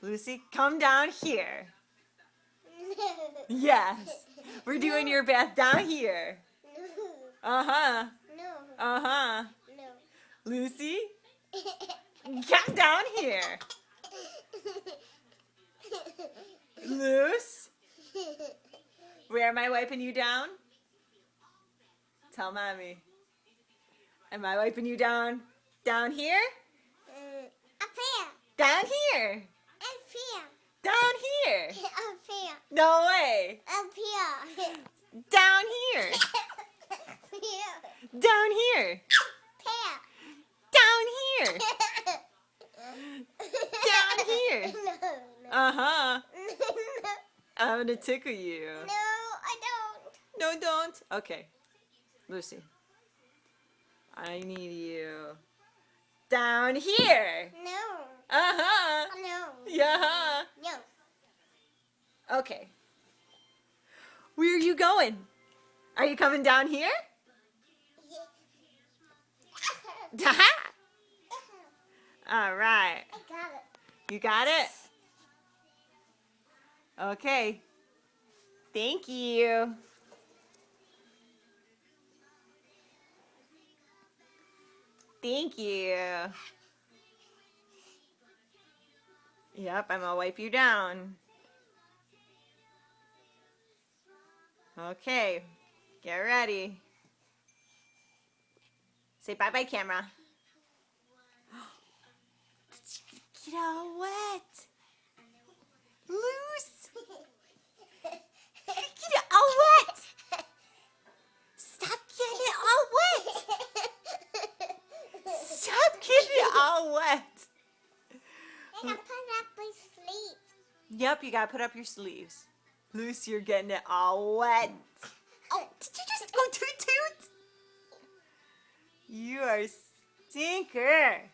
Lucy, come down here. Yes. We're doing your bath down here. Uh-huh. No. Uh-huh. No. Lucy, come down here. Luce, where am I wiping you down? Tell Mommy. Am I wiping you down? Down here? Up here. Down here. Up here. Down here. Up here. No way. Up here. Down here. Here. Down here. Here. Down here. Down here. No. Uh-huh. No. I'm gonna tickle you. No, I don't. No, don't. Okay. Lucy. I need you. Down here. No. Uh-huh. No. Yeah. No. Okay. Where are you going? Are you coming down here? All right. I got it. You got it? Okay. Thank you. Thank you. Yep, I'm gonna wipe you down. Okay, get ready. Say bye-bye, camera. Get all wet. Loose. Get it all wet. Stop getting it all wet. Stop getting it all wet. I gotta put up my sleeve. Yep, you gotta put up your sleeves. Loose, you're getting it all wet. Oh, did you just go toot toot? You are a stinker.